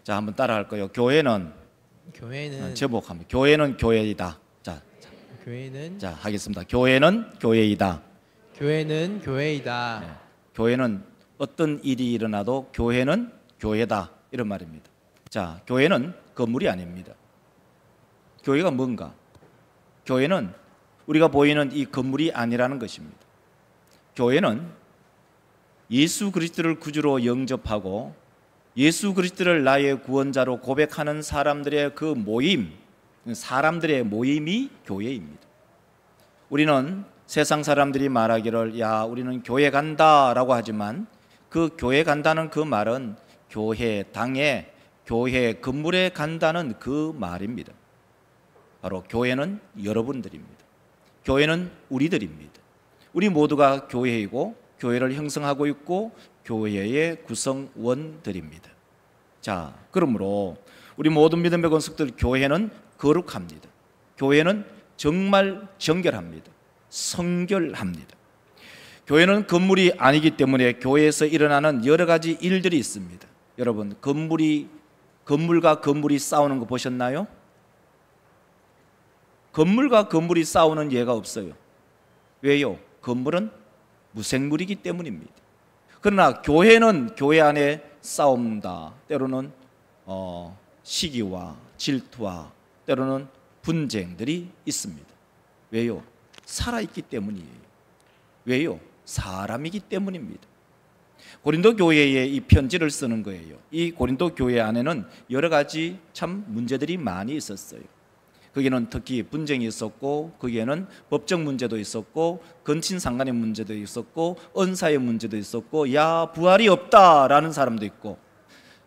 자, 한번 따라할 거예요. 교회는 제목합니다. 교회는 교회이다. 자, 하겠습니다. 교회는 교회이다. 교회는 교회이다. 네. 교회는 어떤 일이 일어나도 교회는 교회다, 이런 말입니다. 자, 교회는 건물이 아닙니다. 교회가 뭔가? 교회는 우리가 보이는 이 건물이 아니라는 것입니다. 교회는 예수 그리스도를 구주로 영접하고 예수 그리스도를 나의 구원자로 고백하는 사람들의 그 모임, 사람들의 모임이 교회입니다. 우리는 세상 사람들이 말하기를 야, 우리는 교회 간다라고 하지만 그 교회 간다는 그 말은 교회 당에, 교회 건물에 간다는 그 말입니다. 바로 교회는 여러분들입니다. 교회는 우리들입니다. 우리 모두가 교회이고 교회를 형성하고 있고 교회의 구성원들입니다. 자, 그러므로 우리 모든 믿음의 권속들, 교회는 거룩합니다. 교회는 정말 정결합니다. 성결합니다. 교회는 건물이 아니기 때문에 교회에서 일어나는 여러 가지 일들이 있습니다. 여러분, 건물과 건물이 싸우는 거 보셨나요? 건물과 건물이 싸우는 예가 없어요. 왜요? 건물은 무생물이기 때문입니다. 그러나 교회는 교회 안에 싸움다. 때로는 시기와 질투와 때로는 분쟁들이 있습니다. 왜요? 살아있기 때문이에요. 왜요? 사람이기 때문입니다. 고린도 교회에 이 편지를 쓰는 거예요. 이 고린도 교회 안에는 여러 가지 참 문제들이 많이 있었어요. 거기는 특히 분쟁이 있었고, 거기에는 법적 문제도 있었고, 근친상간의 문제도 있었고, 은사의 문제도 있었고, 야, 부활이 없다라는 사람도 있고,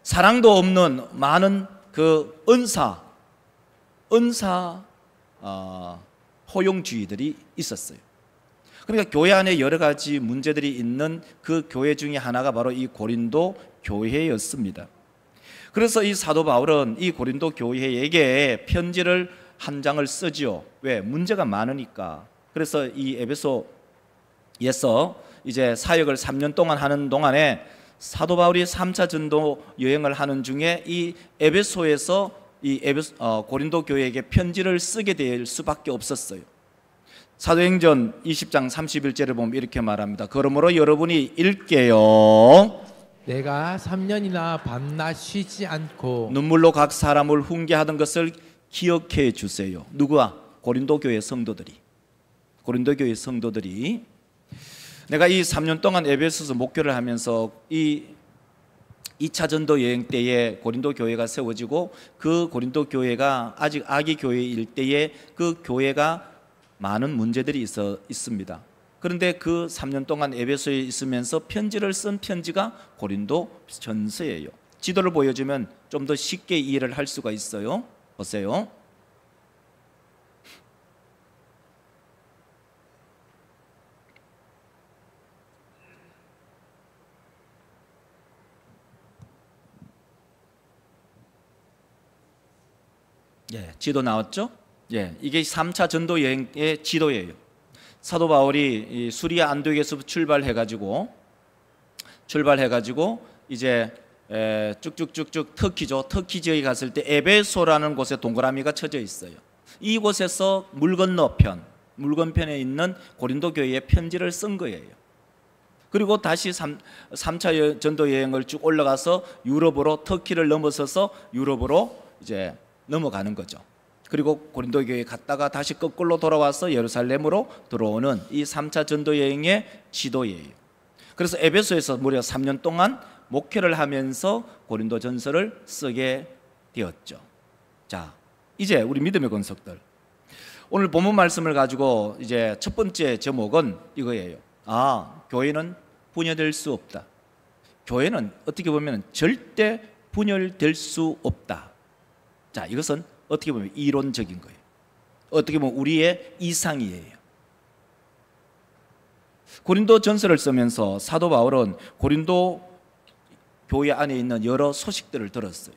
사랑도 없는 많은 그 은사 허용주의들이 있었어요. 그러니까 교회 안에 여러 가지 문제들이 있는 그 교회 중에 하나가 바로 이 고린도 교회였습니다. 그래서 이 사도 바울은 이 고린도 교회에게 편지를 한 장을 쓰지요. 왜? 문제가 많으니까. 그래서 이 에베소에서 이제 사역을 3년 동안 하는 동안에 사도 바울이 3차 전도 여행을 하는 중에 이 에베소에서 고린도 교회에게 편지를 쓰게 될 수밖에 없었어요. 사도행전 20장 31절을 보면 이렇게 말합니다. 그러므로 여러분이 읽게요. 내가 3년이나 밤낮 쉬지 않고 눈물로 각 사람을 훈계하던 것을 기억해 주세요. 누구와? 고린도 교회 성도들이. 고린도 교회 성도들이. 내가 이 3년 동안 에베소서 목회를 하면서 이 2차 전도 여행 때에 고린도 교회가 세워지고 그 고린도 교회가 아직 아기 교회일 때에 그 교회가 많은 문제들이 있습니다. 그런데 그 3년 동안 에베소에 있으면서 편지를 쓴 편지가 고린도 전서예요. 지도를 보여주면 좀 더 쉽게 이해를 할 수가 있어요. 보세요. 예, 지도 나왔죠? 예, 이게 3차 전도 여행의 지도예요. 사도 바울이 수리아 안디옥에서 출발해가지고 이제 쭉쭉쭉쭉 터키죠. 터키 지역에 갔을 때 에베소라는 곳에 동그라미가 쳐져 있어요. 이곳에서 물 건너편에 있는 고린도 교회에 편지를 쓴 거예요. 그리고 다시 3차 전도 여행을 쭉 올라가서 유럽으로, 터키를 넘어서서 유럽으로 이제 넘어가는 거죠. 그리고 고린도 교회에 갔다가 다시 거꾸로 돌아와서 예루살렘으로 들어오는 이 3차 전도 여행의 지도예요. 그래서 에베소에서 무려 3년 동안 목회를 하면서 고린도 전서를 쓰게 되었죠. 자, 이제 우리 믿음의 권속들, 오늘 본문 말씀을 가지고 이제 첫 번째 제목은 이거예요. 교회는 분열될 수 없다. 교회는 어떻게 보면 절대 분열될 수 없다. 자, 이것은 어떻게 보면 이론적인 거예요. 어떻게 보면 우리의 이상이에요. 고린도 전서를 쓰면서 사도 바울은 고린도 교회 안에 있는 여러 소식들을 들었어요.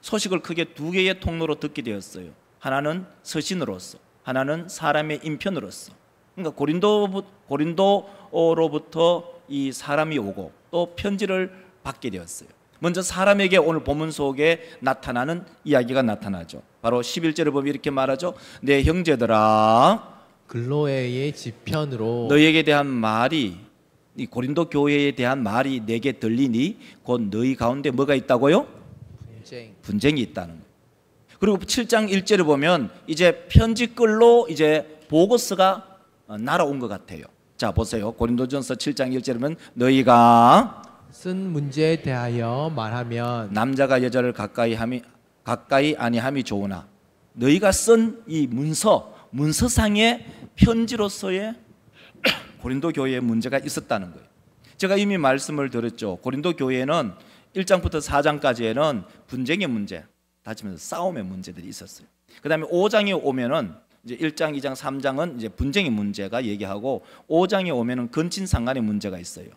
소식을 크게 두 개의 통로로 듣게 되었어요. 하나는 서신으로서, 하나는 사람의 인편으로서. 그러니까 고린도로부터 이 사람이 오고 또 편지를 받게 되었어요. 먼저 사람에게 오늘 본문 속에 나타나는 이야기가 나타나죠. 바로 11절을 보면 이렇게 말하죠. 내 형제들아, 글로에의 지편으로 너희에게 대한 말이, 이 고린도 교회에 대한 말이 내게 들리니 곧 너희 가운데 뭐가 있다고요? 분쟁이 있다는 거예요. 그리고 7장 1절을 보면 이제 편지글로 이제 보고서가 날아온 것 같아요. 자, 보세요. 고린도전서 7장 1절에 보면 너희가 쓴 문제에 대하여 말하면 남자가 여자를 가까이 아니함이 좋으나 너희가 쓴 이 문서상의 편지로서의 고린도 교회에 문제가 있었다는 거예요. 제가 이미 말씀을 드렸죠. 고린도 교회는 1장부터 4장까지에는 분쟁의 문제, 다치면서 싸움의 문제들이 있었어요. 그 다음에 5장에 오면은 이제 1장, 2장, 3장은 이제 분쟁의 문제가 얘기하고 5장에 오면은 근친상간의 문제가 있어요.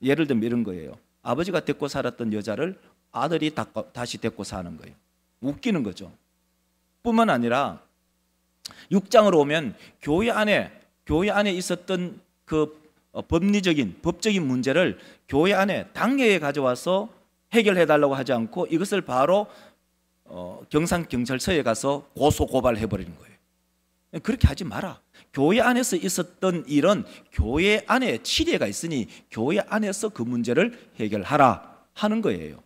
예를 들면 이런 거예요. 아버지가 데리고 살았던 여자를 아들이 다시 데리고 사는 거예요. 웃기는 거죠. 뿐만 아니라 6장으로 오면 교회 안에 있었던 그 법적인 문제를 교회 안에 당회에 가져와서 해결해 달라고 하지 않고 이것을 바로 경상경찰서에 가서 고소고발해 버리는 거예요. 그렇게 하지 마라. 교회 안에서 있었던 일은 교회 안에 치레가 있으니 교회 안에서 그 문제를 해결하라 하는 거예요.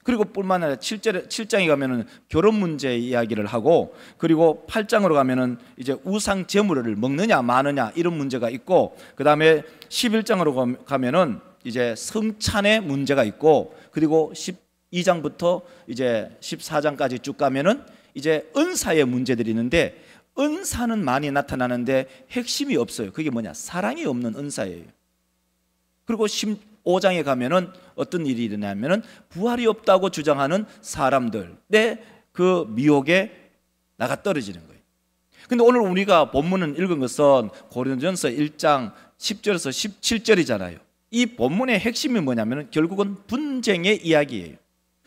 그리고 뿐만 아니라 7장에 가면은 결혼 문제 이야기를 하고, 그리고 8장으로 가면은 이제 우상 제물을 먹느냐 마느냐 이런 문제가 있고, 그 다음에 11장으로 가면은 이제 성찬의 문제가 있고, 그리고 12장부터 이제 14장까지 쭉 가면은 이제 은사의 문제들이 있는데, 은사는 많이 나타나는데 핵심이 없어요. 그게 뭐냐? 사랑이 없는 은사예요. 그리고 15장에 가면은 어떤 일이 일어나면은 부활이 없다고 주장하는 사람들의 그 미혹에 나가 떨어지는 거예요. 근데 오늘 우리가 본문은 읽은 것은 고린도전서 1장 10절에서 17절이잖아요. 이 본문의 핵심이 뭐냐면은 결국은 분쟁의 이야기예요.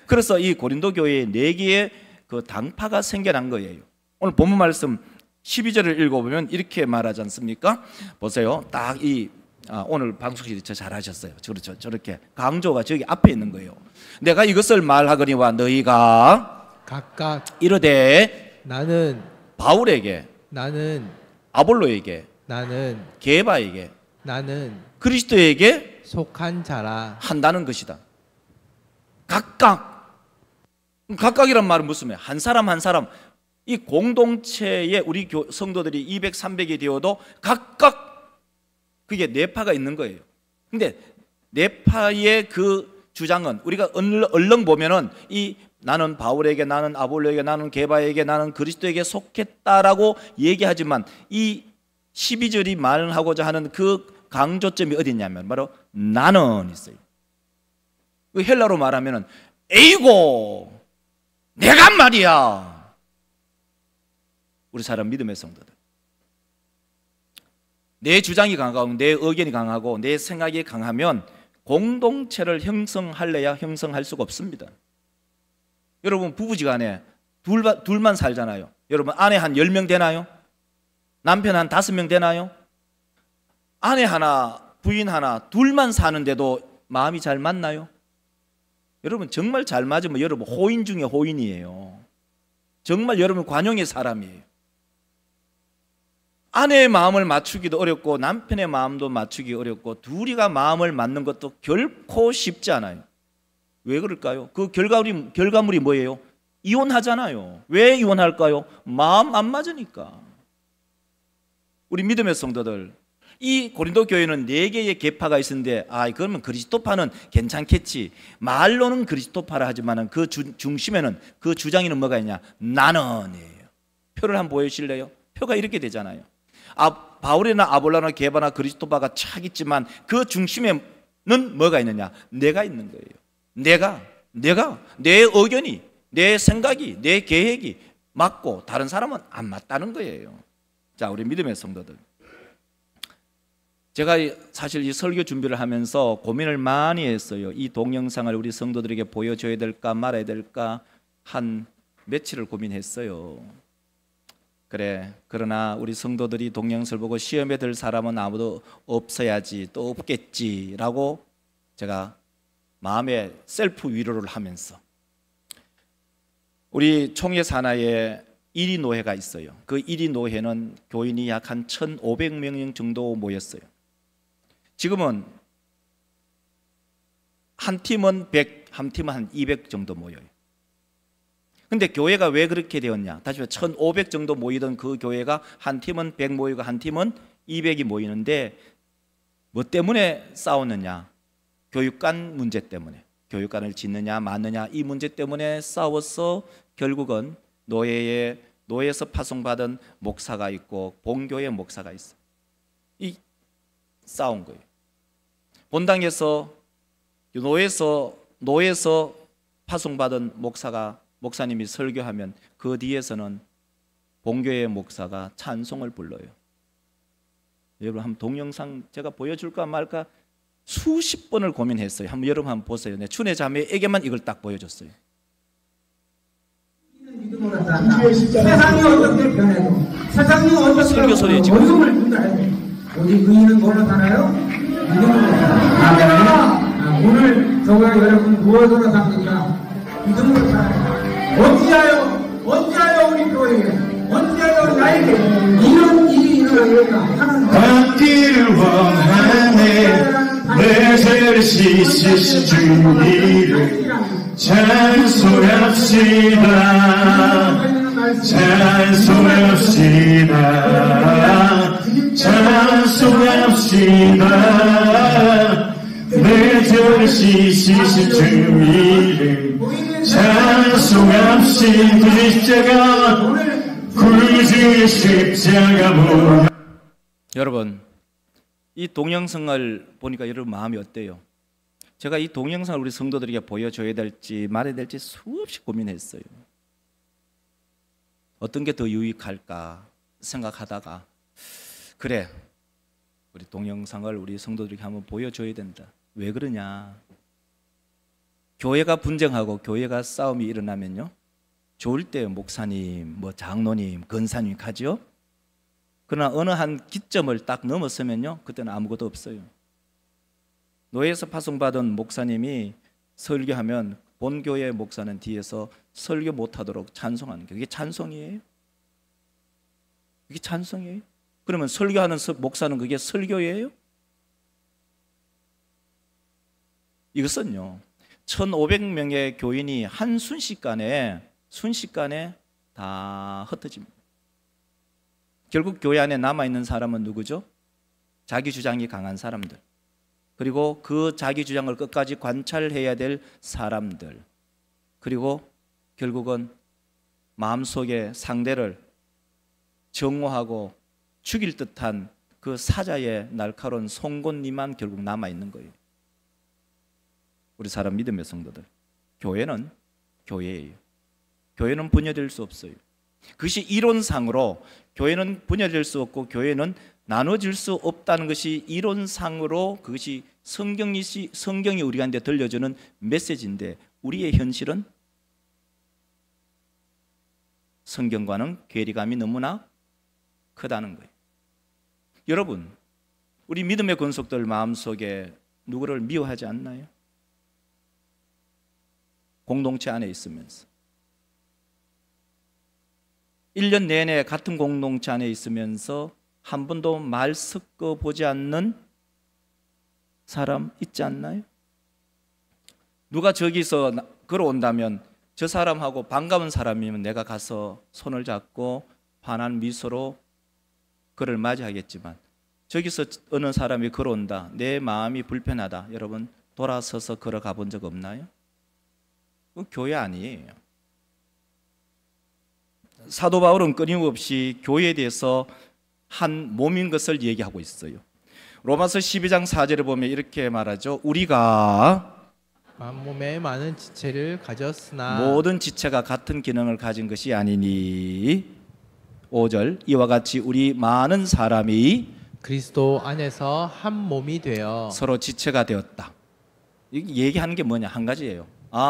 그래서 이 고린도 교회에 4개의 그 당파가 생겨난 거예요. 오늘 본문 말씀 12절을 읽어보면 이렇게 말하지 않습니까? 보세요. 딱 오늘 방송실이 잘하셨어요. 그렇죠. 저렇게 강조가 저기 앞에 있는 거예요. 내가 이것을 말하거니와 너희가 각각 이르되 나는 바울에게, 나는 아볼로에게, 나는 게바에게, 나는 그리스도에게 속한 자라. 한다는 것이다. 각각이란 말은 무슨 말이에요? 한 사람 한 사람. 이 공동체에 우리 성도들이 200, 300이 되어도 각각 그게 네파가 있는 거예요. 근데 네파의 그 주장은 우리가 얼른 보면은 나는 바울에게, 나는 아볼로에게, 나는 게바에게, 나는 그리스도에게 속했다라고 얘기하지만 이 12절이 말하고자 하는 그 강조점이 어디 있냐면 바로 나는 있어요. 그 헬라로 말하면은 에이고 내가 말이야. 우리 사람 믿음의 성도들, 내 주장이 강하고 내 의견이 강하고 내 생각이 강하면 공동체를 형성할래야 형성할 수가 없습니다. 여러분 부부지간에 둘만 살잖아요. 여러분 아내 한 10명 되나요? 남편 한 5명 되나요? 아내 하나 부인 하나 둘만 사는데도 마음이 잘 맞나요? 여러분 정말 잘 맞으면 여러분 호인 중에 호인이에요. 정말 여러분 관용의 사람이에요. 아내의 마음을 맞추기도 어렵고 남편의 마음도 맞추기 어렵고 둘이가 마음을 맞는 것도 결코 쉽지 않아요. 왜 그럴까요? 그 결과물이 뭐예요? 이혼하잖아요. 왜 이혼할까요? 마음 안 맞으니까. 우리 믿음의 성도들, 이 고린도 교회는 4개의 계파가 있었는데 그러면 그리스도파는 괜찮겠지. 말로는 그리스도파라 하지만 그 중심에는 그 주장에는 뭐가 있냐? 나는이에요. 표를 한번 보여주실래요? 표가 이렇게 되잖아요. 바울이나 아볼로나 게바나 그리스도파가 착 있지만 그 중심에는 뭐가 있느냐? 내가 있는 거예요. 내가 내 의견이, 내 생각이, 내 계획이 맞고 다른 사람은 안 맞다는 거예요. 자, 우리 믿음의 성도들, 제가 사실 이 설교 준비를 하면서 고민을 많이 했어요. 이 동영상을 우리 성도들에게 보여줘야 될까 말아야 될까 한 며칠을 고민했어요. 그러나 우리 성도들이 동영상을 보고 시험에 들 사람은 아무도 없어야지, 또 없겠지라고 제가 마음의 셀프 위로를 하면서 우리 총회 산하에 1위 노회가 있어요. 그 1위 노회는 교인이 약 한 1,500명 정도 모였어요. 지금은 한 팀은 100, 한 팀은 한 200 정도 모여요. 근데 교회가 왜 그렇게 되었냐? 다시 말해 1,500 정도 모이던 그 교회가 한 팀은 100 모이고 한 팀은 200이 모이는데 뭐 때문에 싸웠느냐? 교육관 문제 때문에. 교육관을 짓느냐 마느냐 이 문제 때문에 싸워서 결국은 노예에서 파송받은 목사가 있고 본교의 목사가 있어. 이 싸운 거예요. 본당에서 노예에서 파송받은 목사님이 설교하면 그 뒤에서는 본교의 목사가 찬송을 불러요. 여러분 한번 동영상 제가 보여줄까 말까 수십 번을 고민했어요. 여러분 한번 보세요. 내 춘혜 자매에게만 이걸 딱 보여줬어요. 세상이 어떻게 변해도 세상이 어떻게 어려움을 준다 해도 오직 의인은 뭘로 살아요? 믿음으로 살아요. 오늘 저가 여러분 무엇으로 삽니까? 믿음으로 살아요. 어찌하여 우리 교회에 어찌하여 나에게 이런 일이 일어나니까 하는 받기를 원하네. 내 죄를 씻으신 주님을 찬송합시다. 내 죄를 씻으신 주님을 찬송합시다. 구주의 십자가 못. 여러분 이 동영상을 보니까 여러분 마음이 어때요? 제가 이 동영상을 우리 성도들에게 보여줘야 될지 말아야 될지 수없이 고민했어요. 어떤 게 더 유익할까 생각하다가 그래 우리 동영상을 우리 성도들에게 한번 보여줘야 된다. 왜 그러냐? 교회가 분쟁하고 교회가 싸움이 일어나면요 좋을 때 목사님, 장로님, 권사님 가죠. 그러나 어느 한 기점을 딱 넘었으면요 그때는 아무것도 없어요. 노예에서 파송받은 목사님이 설교하면 본교회 목사는 뒤에서 설교 못하도록 찬송하는 게 그게 찬송이에요? 그게 찬송이에요? 그러면 설교하는 목사는 그게 설교예요? 이것은요 1,500명의 교인이 한 순식간에 다 흩어집니다. 결국 교회 안에 남아있는 사람은 누구죠? 자기 주장이 강한 사람들, 그리고 그 자기 주장을 끝까지 관찰해야 될 사람들, 그리고 결국은 마음속에 상대를 정오하고 죽일 듯한 그 사자의 날카로운 송곳니만 결국 남아있는 거예요. 우리 사람 믿음의 성도들, 교회는 교회예요. 교회는 분열될 수 없어요. 그것이 이론상으로 교회는 분열될 수 없고 교회는 나눠질 수 없다는 것이 이론상으로 그것이 성경이 우리한테 들려주는 메시지인데 우리의 현실은 성경과는 괴리감이 너무나 크다는 거예요. 여러분 우리 믿음의 권속들 마음속에 누구를 미워하지 않나요? 공동체 안에 있으면서 1년 내내 같은 공동체 안에 있으면서 한 번도 말 섞어 보지 않는 사람 있지 않나요? 누가 저기서 걸어온다면 저 사람하고 반가운 사람이면 내가 가서 손을 잡고 환한 미소로 그를 맞이하겠지만 저기서 어느 사람이 걸어온다, 내 마음이 불편하다, 여러분 돌아서서 걸어가 본 적 없나요? 그건 교회 아니에요. 사도 바울은 끊임없이 교회에 대해서 한 몸인 것을 얘기하고 있어요. 로마서 12장 4절에 보면 이렇게 말하죠. 우리가 만몸에 많은 지체를 가졌으나 모든 지체가 같은 기능을 가진 것이 아니니 5절 이와 같이 우리 많은 사람이 그리스도 안에서 한 몸이 되어 서로 지체가 되었다. 얘기하는 게 뭐냐? 한 가지예요.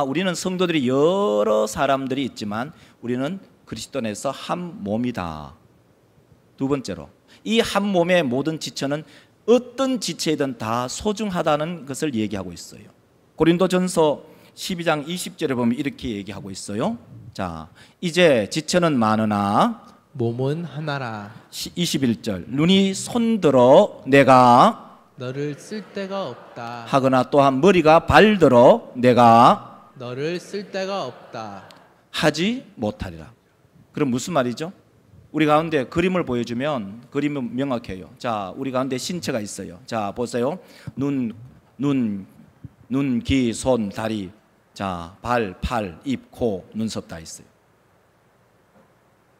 우리는 성도들이 여러 사람들이 있지만 우리는 그리스도 안에서 한 몸이다. 두 번째로 이 한 몸의 모든 지체는 어떤 지체이든 다 소중하다는 것을 얘기하고 있어요. 고린도전서 12장 20절에 보면 이렇게 얘기하고 있어요. 자, 이제 지체는 많으나 몸은 하나라. 21절 눈이 손들어 내가 너를 쓸 데가 없다. 하거나 또한 머리가 발들어 내가 너를 쓸 데가 없다. 하지 못하리라. 그럼 무슨 말이죠? 우리 가운데 그림을 보여주면 그림은 명확해요. 자, 우리 가운데 신체가 있어요. 자, 보세요. 눈, 귀, 손, 다리, 자, 발, 팔, 입, 코, 눈썹 다 있어요.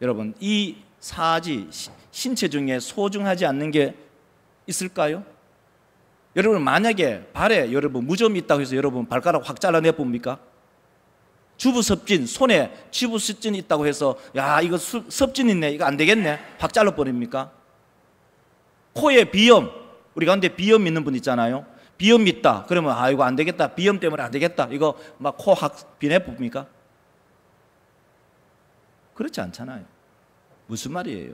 여러분, 이 사지 신체 중에 소중하지 않는 게 있을까요? 여러분, 만약에 발에 여러분 무좀이 있다고 해서 여러분 발가락 확 잘라내 봅니까? 주부섭진, 손에 주부섭진이 있다고 해서 야, 이거 섭진 있네, 이거 안 되겠네, 확 잘라버립니까? 코에 비염, 우리 가운데 비염 있는 분 있잖아요. 비염 있다 그러면 아, 이거 안 되겠다, 비염 때문에 안 되겠다, 이거 막 코 확 비내 봅니까? 그렇지 않잖아요. 무슨 말이에요?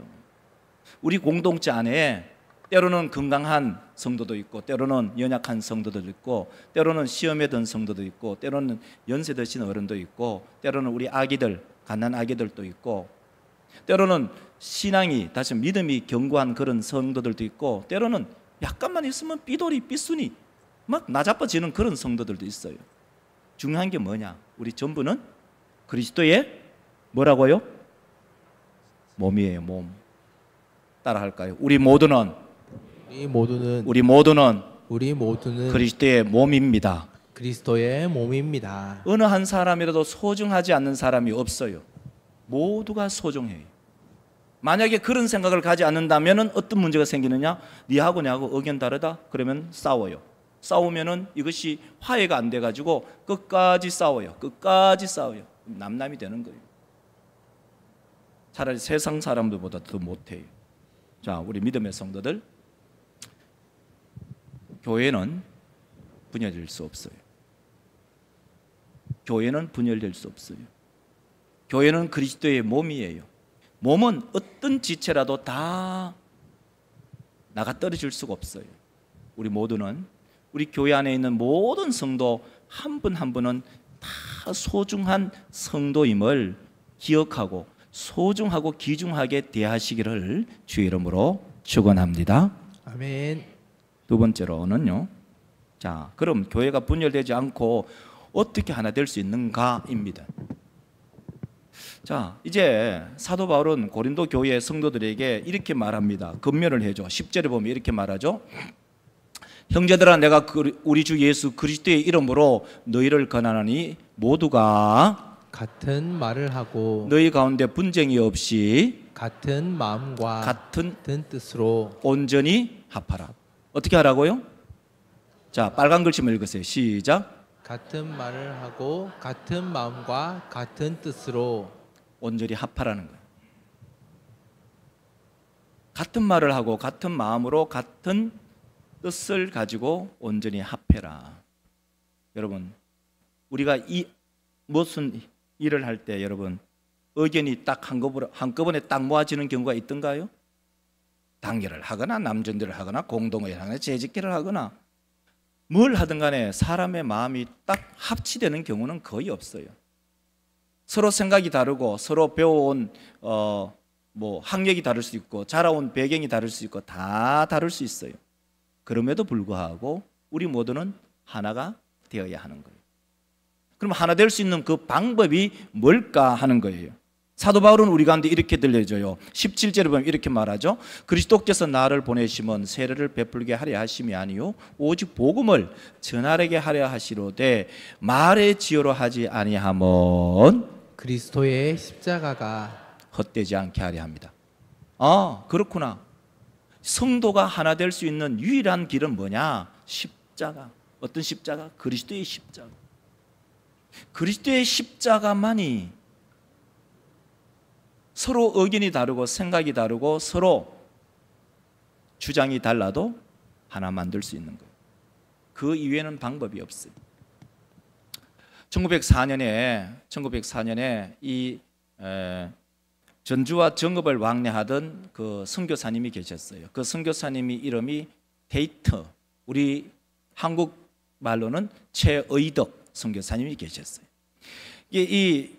우리 공동체 안에 때로는 건강한 성도도 있고, 때로는 연약한 성도도 있고, 때로는 시험에 든 성도도 있고, 때로는 연세 드신 어른도 있고, 때로는 우리 아기들, 갓난 아기들도 있고, 때로는 신앙이 다시 믿음이 견고한 그런 성도들도 있고, 때로는 약간만 있으면 삐돌이 삐순이 막 나자빠지는 그런 성도들도 있어요. 중요한 게 뭐냐? 우리 전부는 그리스도의 뭐라고요? 몸이에요. 몸. 따라할까요? 우리 모두는 그리스도의 몸입니다. 그리스도의 몸입니다. 어느 한 사람이라도 소중하지 않는 사람이 없어요. 모두가 소중해요. 만약에 그런 생각을 가지 않는다면 어떤 문제가 생기느냐? 니하고 내하고 의견 다르다? 그러면 싸워요. 싸우면은 이것이 화해가 안 돼가지고 끝까지 싸워요. 끝까지 싸워요. 남남이 되는 거예요. 차라리 세상 사람들보다 더 못해요. 자, 우리 믿음의 성도들, 교회는 분열될 수 없어요. 교회는 분열될 수 없어요. 교회는 그리스도의 몸이에요. 몸은 어떤 지체라도 다 나가 떨어질 수가 없어요. 우리 모두는, 우리 교회 안에 있는 모든 성도 한 분 한 분은 다 소중한 성도임을 기억하고 소중하고 귀중하게 대하시기를 주의 이름으로 축원합니다. 아멘. 두 번째로는요. 자, 그럼 교회가 분열되지 않고 어떻게 하나 될 수 있는가입니다. 자, 이제 사도 바울은 고린도 교회 성도들에게 이렇게 말합니다. 권면을 해줘. 10절에 보면 이렇게 말하죠. 형제들아, 내가 우리 주 예수 그리스도의 이름으로 너희를 권하노니 모두가 같은 말을 하고 너희 가운데 분쟁이 없이 같은 마음과 같은 뜻으로 온전히 합하라. 어떻게 하라고요? 자, 빨간 글씨만 읽으세요. 시작. 같은 말을 하고 같은 마음과 같은 뜻으로 온전히 합하라는 거예요. 같은 말을 하고 같은 마음으로 같은 뜻을 가지고 온전히 합해라. 여러분, 우리가 이 무슨 일을 할 때 여러분 의견이 딱 한꺼번에 딱 모아지는 경우가 있던가요? 단결을 하거나 남전들을 하거나 공동회의를 하거나 재직기를 하거나 뭘 하든 간에 사람의 마음이 딱 합치되는 경우는 거의 없어요. 서로 생각이 다르고 서로 배워온 뭐 학력이 다를 수 있고 자라온 배경이 다를 수 있고 다 다를 수 있어요. 그럼에도 불구하고 우리 모두는 하나가 되어야 하는 거예요. 그럼 하나 될 수 있는 그 방법이 뭘까 하는 거예요. 사도 바울은 우리 가운데 이렇게 들려줘요. 17절에 보면 이렇게 말하죠. 그리스도께서 나를 보내심은 세례를 베풀게 하려 하심이 아니요 오직 복음을 전하게 하려 하시로되 말의 지혜로 하지 아니함은 그리스도의 십자가가 헛되지 않게 하려 합니다. 아, 그렇구나. 성도가 하나 될 수 있는 유일한 길은 뭐냐? 십자가. 어떤 십자가? 그리스도의 십자가. 그리스도의 십자가만이 서로 의견이 다르고 생각이 다르고 서로 주장이 달라도 하나 만들 수 있는 거예요. 그 이외에는 방법이 없어요. 1904년에 이 전주와 정읍을 왕래하던 그 선교사님이 계셨어요. 그 선교사님이 이름이 데이터, 우리 한국 말로는 최의덕 선교사님이 계셨어요. 이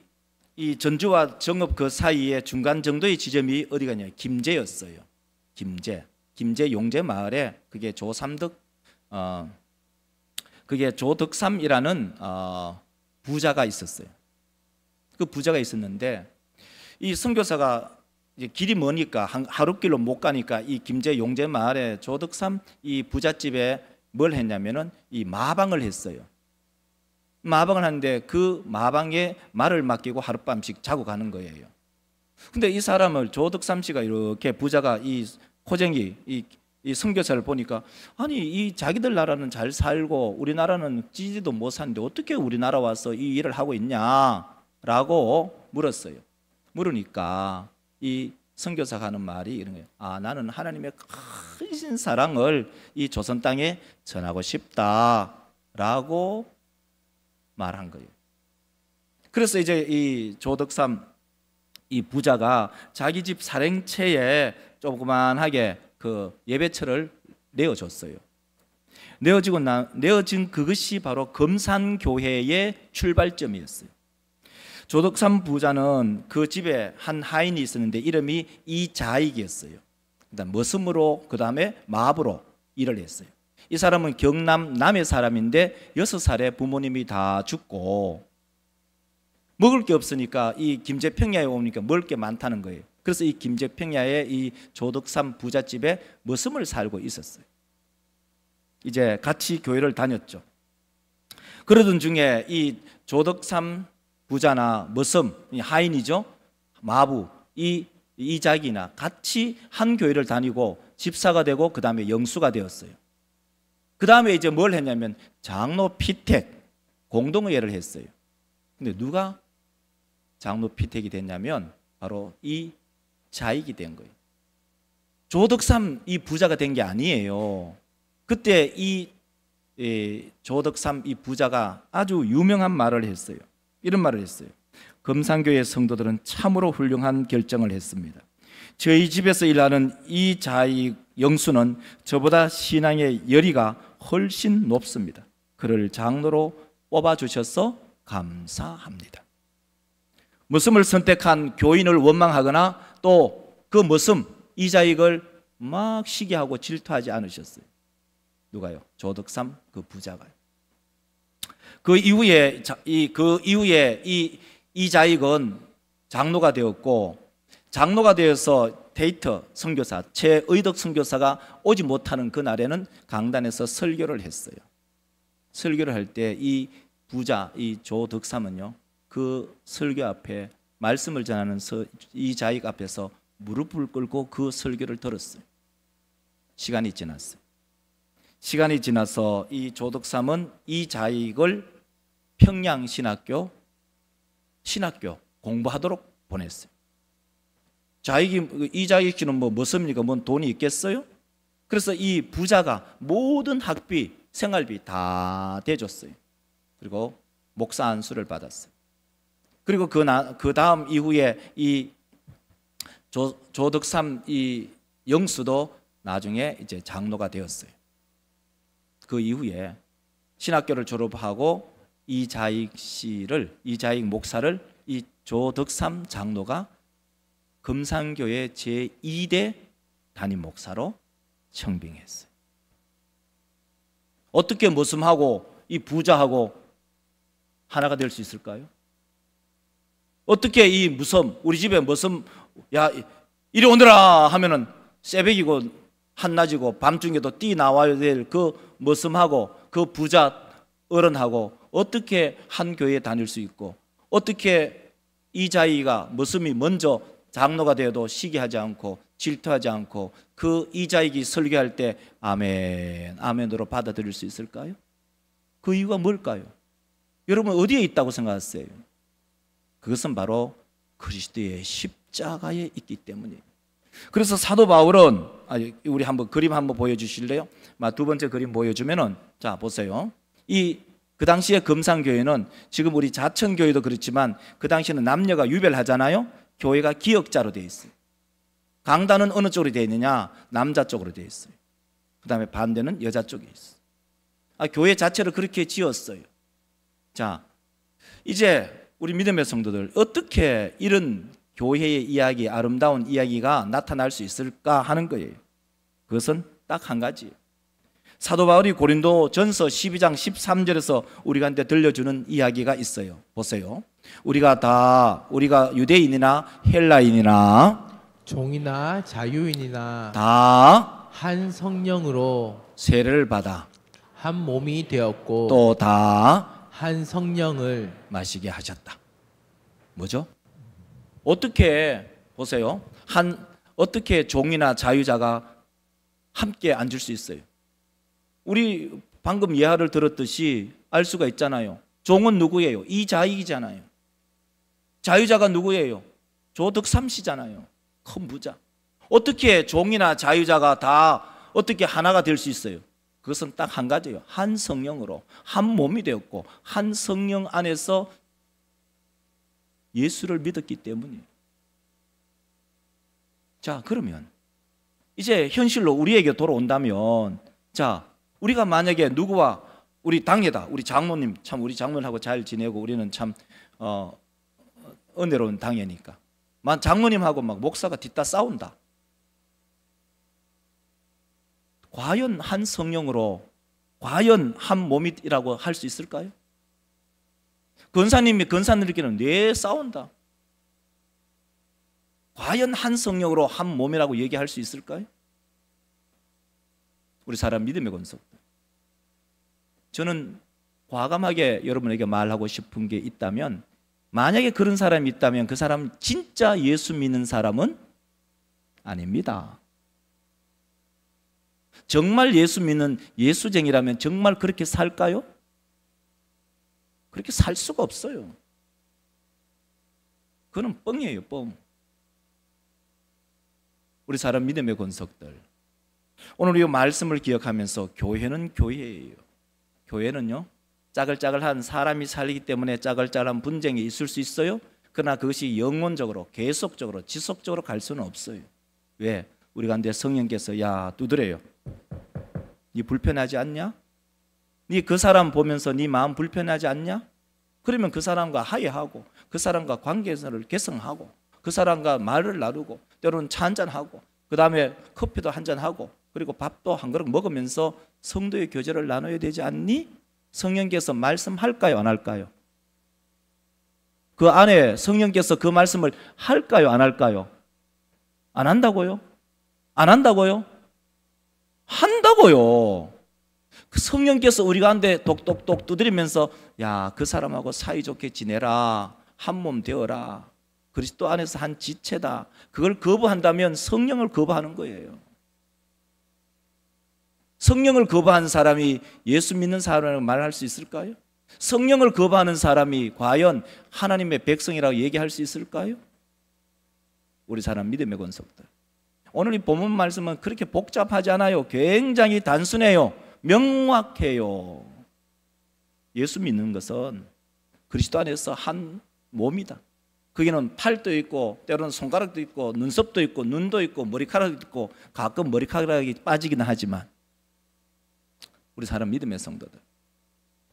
전주와 정읍 그 사이에 중간 정도의 지점이 어디가냐, 김제였어요. 김제 용제 마을에 그게 그게 조덕삼이라는 부자가 있었어요. 그 부자가 있었는데 이 선교사가 이제 길이 머니까 하룻길로 못 가니까 이 김제 용제 마을에 조덕삼 이 부잣집에 뭘 했냐면은 이 마방을 했어요. 마방을 하는데 그 마방에 말을 맡기고 하룻밤씩 자고 가는 거예요. 근데 이 사람을 조덕삼 씨가 이렇게 부자가 이 호쟁이 이 선교사를 보니까 아니 이 자기들 나라는 잘 살고 우리나라는 찌지도 못 사는데 어떻게 우리나라 와서 이 일을 하고 있냐라고 물었어요. 물으니까 이 선교사가 하는 말이 이런 거예요. 아, 나는 하나님의 크신 사랑을 이 조선 땅에 전하고 싶다라고 말한 거예요. 그래서 이제 이 조덕삼 이 부자가 자기 집 사랭채에 조그만하게 그 예배처를 내어줬어요. 내어진 그것이 바로 금산교회의 출발점이었어요. 조덕삼 부자는 그 집에 한 하인이 있었는데 이름이 이자익이었어요. 그다음 머슴으로 그다음에 마부로 일을 했어요. 이 사람은 경남 남해 사람인데 6살에 부모님이 다 죽고 먹을 게 없으니까 이 김제평야에 오니까 먹을 게 많다는 거예요. 그래서 이 김제평야에 이 조덕삼 부잣집에 머슴을 살고 있었어요. 이제 같이 교회를 다녔죠. 그러던 중에 이 조덕삼 부자나 머슴, 하인이죠, 마부, 이자기나 같이 한 교회를 다니고 집사가 되고 그 다음에 영수가 되었어요. 그 다음에 이제 뭘 했냐면 장로 피택 공동의회를 했어요. 근데 누가 장로 피택이 됐냐면 바로 이 자익이 된 거예요. 조덕삼 이 부자가 된 게 아니에요. 그때 이 조덕삼 이 부자가 아주 유명한 말을 했어요. 이런 말을 했어요. 금산교회 성도들은 참으로 훌륭한 결정을 했습니다. 저희 집에서 일하는 이 자익 영수는 저보다 신앙의 열의가 훨씬 높습니다. 그를 장로로 뽑아주셔서 감사합니다. 머슴을 선택한 교인을 원망하거나 또 그 머슴 이자익을 막 시기하고 질투하지 않으셨어요. 누가요? 조덕삼 그 부자가요. 그 이후에 이자익은 장로가 되었고, 장로가 되어서 데이터 선교사 최의덕 선교사가 오지 못하는 그날에는 강단에서 설교를 했어요. 설교를 할 때 이 부자 이 조덕삼은요 그 설교 앞에 말씀을 전하는 이자익 앞에서 무릎을 꿇고 그 설교를 들었어요. 시간이 지났어요. 시간이 지나서 이 조덕삼은 이자익을 평양신학교 공부하도록 보냈어요. 이자익 씨는 뭐 머슴이니까 뭔 돈이 있겠어요? 그래서 이 부자가 모든 학비, 생활비 다 대줬어요. 그리고 목사 안수를 받았어요. 그리고 그 다음 이후에 이 조덕삼 이 영수도 나중에 이제 장로가 되었어요. 그 이후에 신학교를 졸업하고 이자익 목사를 이 조덕삼 장로가 금산교회 제2대 담임 목사로 청빙했어요. 어떻게 머슴하고 이 부자하고 하나가 될 수 있을까요? 어떻게 이 머슴, 우리 집에 머슴, 야 이리 오너라 하면은 새벽이고 한낮이고 밤중에도 뛰 나와야 될 그 머슴하고 그 부자 어른하고 어떻게 한 교회에 다닐 수 있고, 어떻게 이자익이가 머슴이 먼저 장로가 되어도 시기하지 않고 질투하지 않고 그 이자익이 설교할 때 아멘 아멘으로 받아들일 수 있을까요? 그 이유가 뭘까요? 여러분 어디에 있다고 생각하세요? 그것은 바로 그리스도의 십자가에 있기 때문이에요. 그래서 사도 바울은 우리 한번 그림 한번 보여주실래요? 두 번째 그림 보여주면은 자 보세요. 그 당시에 금산교회는 지금 우리 자천교회도 그렇지만 그 당시에는 남녀가 유별하잖아요. 교회가 기역자로 되어 있어요. 강단은 어느 쪽으로 되어 있느냐? 남자 쪽으로 되어 있어요. 그 다음에 반대는 여자 쪽에 있어요. 교회 자체를 그렇게 지었어요. 자, 이제 우리 믿음의 성도들 어떻게 이런 교회의 이야기, 아름다운 이야기가 나타날 수 있을까 하는 거예요. 그것은 딱 한 가지. 사도 바울이 고린도 전서 12장 13절에서 우리한테 들려주는 이야기가 있어요. 보세요. 우리가 유대인이나 헬라인이나 종이나 자유인이나 다 한 성령으로 세례를 받아 한 몸이 되었고 또 다 한 성령을 마시게 하셨다. 뭐죠? 어떻게 보세요. 어떻게 종이나 자유자가 함께 앉을 수 있어요? 우리 방금 예화를 들었듯이 알 수가 있잖아요. 종은 누구예요? 이자익이잖아요. 자유자가 누구예요? 조득삼씨잖아요. 큰 부자. 어떻게 종이나 자유자가 다 어떻게 하나가 될 수 있어요? 그것은 딱 한 가지예요. 한 성령으로 한 몸이 되었고 한 성령 안에서 예수를 믿었기 때문이에요. 자, 그러면 이제 현실로 우리에게 돌아온다면, 자, 우리가 만약에 누구와 우리 당회다, 우리 장모님, 참 우리 장모님하고 잘 지내고 우리는 참 은혜로운 당회니까, 장모님하고 막 목사가 뒤따 싸운다. 과연 한 성령으로, 과연 한 몸이라고 할 수 있을까요? 권사님이 권사님들끼리는 왜 싸운다? 과연 한 성령으로 한 몸이라고 얘기할 수 있을까요? 우리 사람 믿음의 권속들, 저는 과감하게 여러분에게 말하고 싶은 게 있다면, 만약에 그런 사람이 있다면 그 사람은 진짜 예수 믿는 사람은 아닙니다. 정말 예수 믿는 예수쟁이라면 정말 그렇게 살까요? 그렇게 살 수가 없어요. 그건 뻥이에요, 뻥. 우리 사람 믿음의 권속들, 오늘 이 말씀을 기억하면서 교회는 교회예요. 교회는요, 짜글짜글한 사람이 살기 때문에 짜글짜글한 분쟁이 있을 수 있어요. 그러나 그것이 영원적으로 계속적으로 지속적으로 갈 수는 없어요. 왜? 우리 가운데 성령께서 야 두드려요. 네 불편하지 않냐? 네 그 사람 보면서 네 마음 불편하지 않냐? 그러면 그 사람과 화해하고 그 사람과 관계를 개성하고 그 사람과 말을 나누고 때로는 차 한잔하고 그 다음에 커피도 한잔하고 그리고 밥도 한 그릇 먹으면서 성도의 교제를 나눠야 되지 않니? 성령께서 말씀할까요? 안 할까요? 그 안에 성령께서 그 말씀을 할까요? 안 할까요? 안 한다고요? 안 한다고요? 한다고요. 그 성령께서 우리 가운데 똑똑똑 두드리면서 야, 그 사람하고 사이좋게 지내라, 한 몸 되어라, 그리스도 안에서 한 지체다. 그걸 거부한다면 성령을 거부하는 거예요. 성령을 거부한 사람이 예수 믿는 사람이라고 말할 수 있을까요? 성령을 거부하는 사람이 과연 하나님의 백성이라고 얘기할 수 있을까요? 우리 사람 믿음의 권속들, 오늘 이 본문 말씀은 그렇게 복잡하지 않아요. 굉장히 단순해요. 명확해요. 예수 믿는 것은 그리스도 안에서 한 몸이다. 거기는 팔도 있고 때로는 손가락도 있고 눈썹도 있고 눈도 있고 머리카락도 있고 가끔 머리카락이 빠지기는 하지만 우리 사람 믿음의 성도들,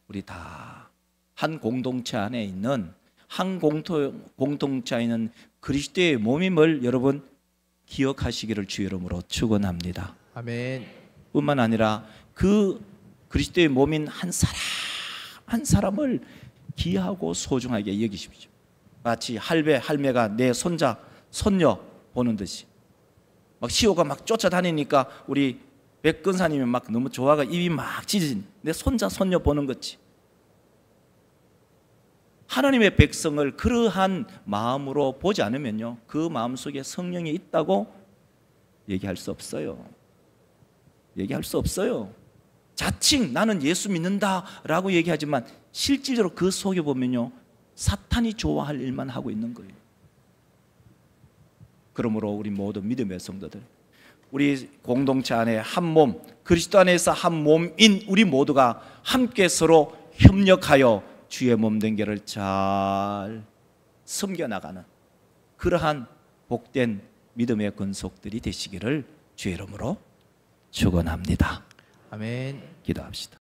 우리 다 한 공동체 안에 있는 한 공동체 안에 있는 그리스도의 몸임을 여러분 기억하시기를 주 이름으로 축원합니다. 아멘. 뿐만 아니라 그 그리스도의 몸인 한 사람 한 사람을 귀하고 소중하게 여기십시오. 마치 할배 할매가 내 손자 손녀 보는 듯이, 막 시호가 막 쫓아다니니까 우리 백근사님이 막 너무 좋아가 입이 막 찢어진 내 손자 손녀 보는 거지. 하나님의 백성을 그러한 마음으로 보지 않으면요, 그 마음속에 성령이 있다고 얘기할 수 없어요. 얘기할 수 없어요. 자칭 나는 예수 믿는다라고 얘기하지만 실질적으로 그 속에 보면요, 사탄이 좋아할 일만 하고 있는 거예요. 그러므로 우리 모두 믿음의 성도들, 우리 공동체 안에 한 몸, 그리스도 안에서 한 몸인 우리 모두가 함께 서로 협력하여 주의 몸 된 게를 잘 섬겨나가는 그러한 복된 믿음의 권속들이 되시기를 주의 이름으로 축원합니다. 아멘. 기도합시다.